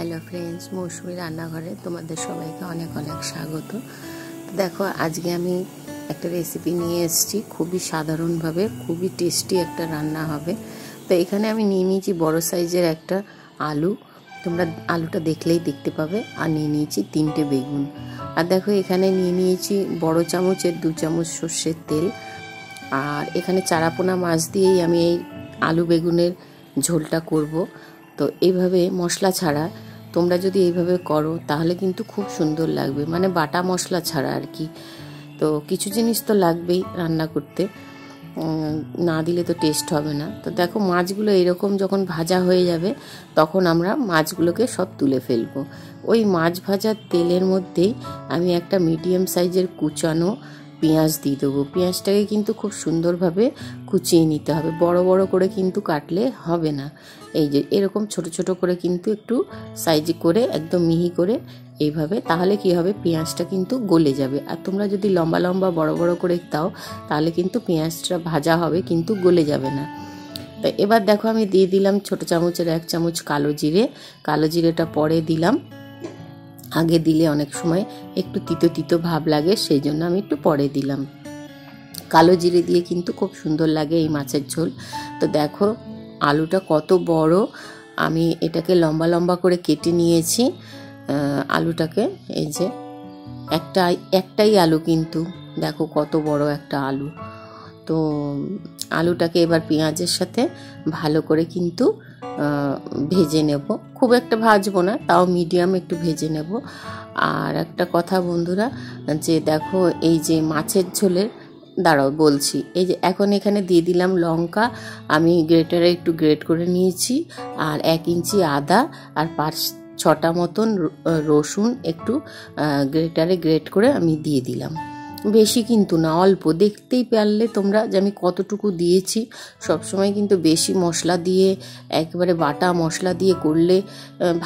Hello friends, মৌসুমি রান্নাঘরে তোমাদের সবাইকে অনেক অনেক স্বাগত। দেখো, আজকে আমি একটা রেসিপি নিয়ে এসেছি। খুবই সাধারণভাবে খুবই টেস্টি একটা রান্না হবে। তো এখানে আমি নিয়ে নিয়েছি বড় সাইজের একটা আলু, তোমরা আলুটা দেখলেই দেখতে পাবে। আর নিয়ে নিয়েছি 3টে বেগুন। আর দেখো, এখানে নিয়ে নিয়েছি বড় চামচের 2 চামচ সর্ষের তেল। আর এখানে চারাপোনা মাছ দিয়েই আমি এই আলু বেগুনের ঝোলটা করব। তো এইভাবে মশলা ছাড়া তোমরা যদি এইভাবে করো তাহলে কিন্তু খুব সুন্দর লাগবে, মানে বাটা মশলা ছাড়া আর কি। তো কিছু জিনিস তো লাগবেই রান্না করতে, না দিলে তো টেস্ট হবে না। তো দেখো, মাছগুলো এরকম যখন ভাজা হয়ে যাবে তখন আমরা মাছগুলোকে সব তুলে ফেলবো। ওই মাছ ভাজার তেলের মধ্যেই আমি একটা মিডিয়াম সাইজের কুচানো পেঁয়াজ দিয়ে দেবো। পেঁয়াজটাকে কিন্তু খুব সুন্দরভাবে কুচিয়ে নিতে হবে, বড় বড় করে কিন্তু কাটলে হবে না। এই যে এরকম ছোট ছোট করে কিন্তু একটু সাইজ করে একদম মিহি করে এইভাবে, তাহলে কি হবে, পেঁয়াজটা কিন্তু গলে যাবে। আর তোমরা যদি লম্বা লম্বা বড় বড় করে দাও তাহলে কিন্তু পেঁয়াজটা ভাজা হবে কিন্তু গলে যাবে না। তো এবার দেখো, আমি দিয়ে দিলাম ছোট চামচের 1 চামচ কালো জিরে। কালো জিরেটা পরে দিলাম, আগে দিলে অনেক সময় একটু তিতো তিতো ভাব লাগে, সেই জন্য আমি একটু পরে দিলাম। কালো জিরে দিয়ে কিন্তু খুব সুন্দর লাগে এই মাছের ঝোল। তো দেখো, আলুটা কত বড়, আমি এটাকে লম্বা লম্বা করে কেটে নিয়েছি। আলুটাকে এই যে একটাই আলু, কিন্তু দেখো কত বড় একটা আলু। তো আলুটাকে এবার পেঁয়াজের সাথে ভালো করে কিন্তু ভেজে নেব। খুব একটা ভাজবো না, তাও মিডিয়াম একটু ভেজে নেব। আর একটা কথা বন্ধুরা, যে দেখো এই যে মাছের ঝোলের, দাঁড়াও বলছি, এই যে এখন এখানে দিয়ে দিলাম লঙ্কা, আমি গ্রেটারে একটু গ্রেট করে নিয়েছি। আর 1 ইঞ্চি আদা আর 5-6টা মতন রসুন একটু গ্রেটারে গ্রেট করে আমি দিয়ে দিলাম। বেশি কিন্তু না, অল্প। দেখতেই পারলে তোমরা যে আমি কতটুকু দিয়েছি। সবসময় কিন্তু বেশি মশলা দিয়ে, একেবারে বাটা মশলা দিয়ে করলে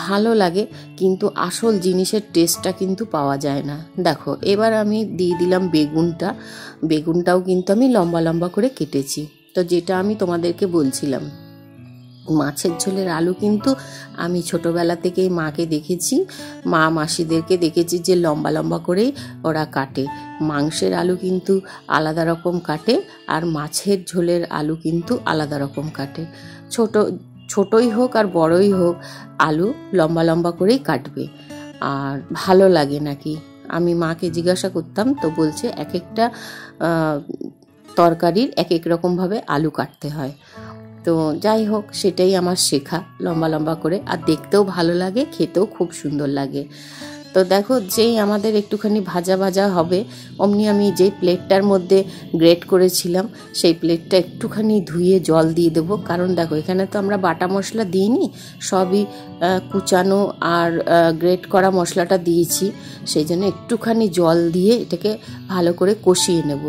ভালো লাগে, কিন্তু আসল জিনিসের টেস্টটা কিন্তু পাওয়া যায় না। দেখো, এবার আমি দিয়ে দিলাম বেগুনটাও কিন্তু আমি লম্বা লম্বা করে কেটেছি। তো যেটা আমি তোমাদেরকে বলছিলাম, মাছের ঝোলের আলু কিন্তু আমি ছোটোবেলা থেকেই মাকে দেখেছি, মাসিদেরকে দেখেছি যে লম্বা লম্বা করেই ওরা কাটে। মাংসের আলু কিন্তু আলাদা রকম কাটে, আর মাছের ঝোলের আলু কিন্তু আলাদা রকম কাটে। ছোটই হোক আর বড়ই হোক, আলু লম্বা লম্বা করেই কাটবে। আর ভালো লাগে নাকি, আমি মাকে জিজ্ঞাসা করতাম, তো বলছে এক একটা তরকারির এক এক রকমভাবে আলু কাটতে হয়। তো যাই হোক, সেটাই আমার শেখা, লম্বা লম্বা করে। আর দেখতেও ভালো লাগে, খেতেও খুব সুন্দর লাগে। তো দেখো, যেই আমাদের একটুখানি ভাজা ভাজা হবে, অমনি আমি যেই প্লেটটার মধ্যে গ্রেট করেছিলাম সেই প্লেটটা একটুখানি ধুয়ে জল দিয়ে দেবো। কারণ দেখো, এখানে তো আমরা বাটা মশলা দিইনি, সবই কুচানো আর গ্রেট করা মশলাটা দিয়েছি। সেই জন্য একটুখানি জল দিয়ে এটাকে ভালো করে কষিয়ে নেব।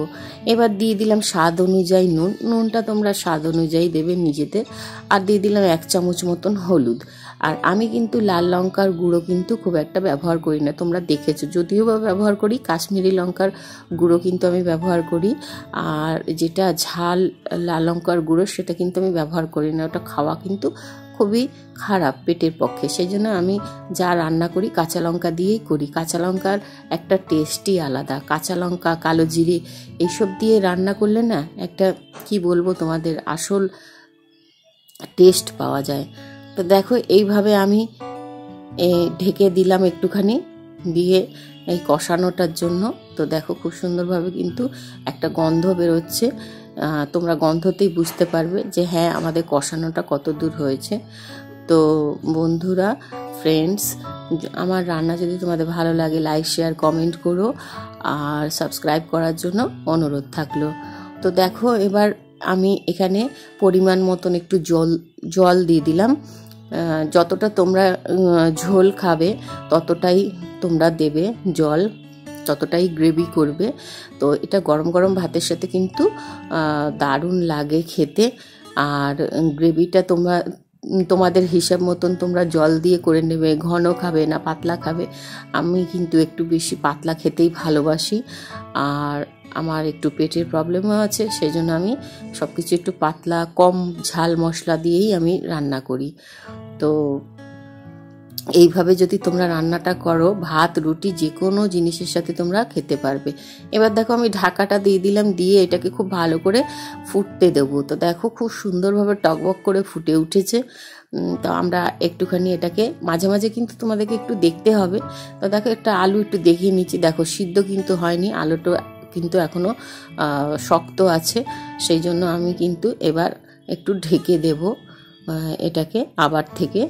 এবার দিয়ে দিলাম স্বাদ অনুযায়ী নুনটা তোমরা স্বাদ অনুযায়ী দেবে নিজেদের। আর দিয়ে দিলাম 1 চামচ মতন হলুদ। আর আমি কিন্তু লাল লঙ্কার গুঁড়ো কিন্তু খুব একটা ব্যবহার করি না, তোমরা দেখেছো। যদিও বা ব্যবহার করি, কাশ্মীরি লঙ্কার গুঁড়ো কিন্তু আমি ব্যবহার করি। আর যেটা ঝাল লাল লঙ্কার গুঁড়ো সেটা কিন্তু আমি ব্যবহার করি না, ওটা খাওয়া কিন্তু খুবই খারাপ পেটের পক্ষে। সেই জন্য আমি যা রান্না করি কাঁচা লঙ্কা দিয়েই করি। কাঁচা লঙ্কার একটা টেস্টই আলাদা। কাঁচা লঙ্কা, কালো জিরে এইসব দিয়ে রান্না করলে না, একটা কি বলবো তোমাদের, আসল টেস্ট পাওয়া যায়। তো দেখো, এইভাবে আমি ঢেকে দিলাম একটুখানি, দিয়ে এই কষানোটার জন্য। তো দেখো, খুব সুন্দরভাবে কিন্তু একটা গন্ধ বেরোচ্ছে। তোমরা গন্ধতেই বুঝতে পারবে যে হ্যাঁ, আমাদের কষানোটা কত দূর হয়েছে। তো বন্ধুরা, ফ্রেন্ডস, আমার রান্না যদি তোমাদের ভালো লাগে, লাইক শেয়ার কমেন্ট করো, আর সাবস্ক্রাইব করার জন্য অনুরোধ থাকলো। তো দেখো, এবার আমি এখানে পরিমাণ মতন একটু জল দিয়ে দিলাম। যতটা তোমরা ঝোল খাবে ততটাই তোমরা দেবে জল, ততটাই গ্রেভি করবে। তো এটা গরম গরম ভাতের সাথে কিন্তু দারুণ লাগে খেতে। আর গ্রেভিটা তোমাদের হিসাব মতন তোমরা জল দিয়ে করে নেবে। ঘন খাবে না পাতলা খাবে, আমি কিন্তু একটু বেশি পাতলা খেতেই ভালোবাসি। আর আমার একটু পেটের প্রবলেমও আছে, সেই জন্য আমি সব কিছু একটু পাতলা, কম ঝাল মশলা দিয়েই আমি রান্না করি। তো এইভাবে যদি তোমরা রান্নাটা করো, ভাত রুটি যে কোনো জিনিসের সাথে তোমরা খেতে পারবে। এবার দেখো আমি ঢাকাটা দিয়ে দিলাম, দিয়ে এটাকে খুব ভালো করে ফুটতে দেবো। তো দেখো খুব সুন্দরভাবে টকবক করে ফুটে উঠেছে। তো আমরা একটুখানি এটাকে মাঝে মাঝে কিন্তু তোমাদেরকে একটু দেখতে হবে। তো দেখো একটা আলু একটু দেখিয়ে নিচ্ছি, দেখো সিদ্ধ কিন্তু হয়নি, আলুটা কিন্তু এখনও শক্ত আছে, সেই জন্য আমি কিন্তু এবার একটু ঢেকে দেবো এটাকে আবার থেকে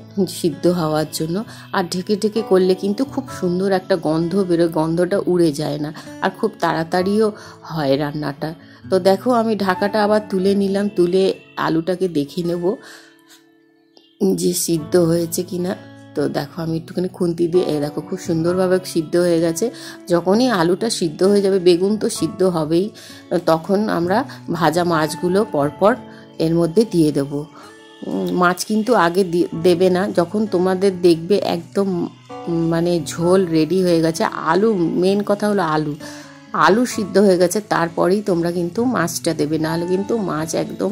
সিদ্ধ হওয়ার জন্য। আর ঢেকে ঢেকে করলে কিন্তু খুব সুন্দর একটা গন্ধ বেরোয়, গন্ধটা উড়ে যায় না, আর খুব তাড়াতাড়িও হয় রান্নাটা। তো দেখো আমি ঢাকাটা আবার তুলে নিলাম, তুলে আলুটাকে দেখে নেব যে সিদ্ধ হয়েছে কিনা। তো দেখো আমি একটুখানি খুন্তি দিয়ে দেখো খুব সুন্দরভাবে সিদ্ধ হয়ে গেছে। যখনই আলুটা সিদ্ধ হয়ে যাবে, বেগুন তো সিদ্ধ হবেই, তখন আমরা ভাজা মাছগুলো পরপর এর মধ্যে দিয়ে দেবো। মাছ কিন্তু আগে দেবে না, যখন তোমাদের দেখবে একদম মানে ঝোল রেডি হয়ে গেছে, আলু মেন কথা হলো আলু সিদ্ধ হয়ে গেছে, তারপরেই তোমরা কিন্তু মাছটা দেবে, নাহলে কিন্তু মাছ একদম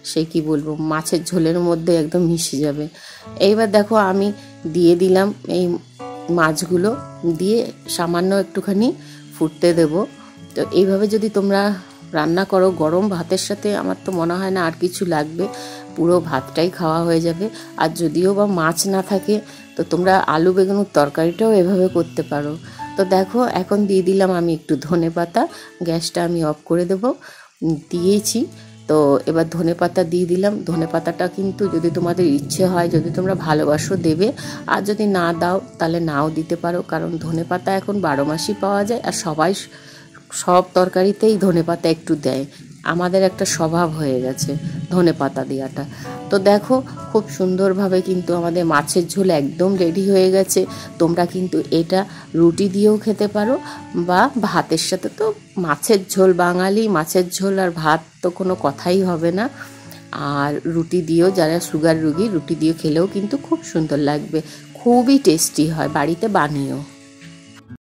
সে কি বলবো মাছের ঝোলের মধ্যে একদম মিশে যাবে। এইবার দেখো আমি দিয়ে দিলাম এই মাছগুলো, দিয়ে সামান্য একটুখানি ফুটতে দেব। তো এইভাবে যদি তোমরা রান্না করো গরম ভাতের সাথে, আমার তো মনে হয় না আর কিছু লাগবে, পুরো ভাতটাই খাওয়া হয়ে যাবে। আর যদিও বা মাছ না থাকে, তো তোমরা আলু বেগুনের তরকারিটাও এভাবে করতে পারো। তো দেখো এখন দিয়ে দিলাম আমি একটু ধনেপাতা, গ্যাসটা আমি অফ করে দেব, দিয়েছি। তো এবার ধনেপাতা দিয়ে দিলাম। ধনেপাতাটা কিন্তু যদি তোমাদের ইচ্ছে হয়, যদি তোমরা ভালোবাসো দেবে, আর যদি না দাও তাহলে নাও দিতে পারো, কারণ ধনেপাতা এখন 12 মাসই পাওয়া যায়, আর সবাই সব তরকারিতেই ধনেপাতা একটু দেয়, আমাদের একটা স্বভাব হয়ে গেছে ধনেপাতা দেওয়াটা। তো দেখো খুব সুন্দরভাবে কিন্তু আমাদের মাছের ঝোল একদম রেডি হয়ে গেছে। তোমরা কিন্তু এটা রুটি দিয়েও খেতে পারো বা ভাতের সাথে, তো মাছের ঝোল, বাঙালি মাছের ঝোল আর ভাত তো কোনো কথাই হবে না। আর রুটি দিয়েও, যারা সুগার রুগী, রুটি দিয়ে খেলেও কিন্তু খুব সুন্দর লাগবে, খুবই টেস্টি হয়, বাড়িতে বানিও।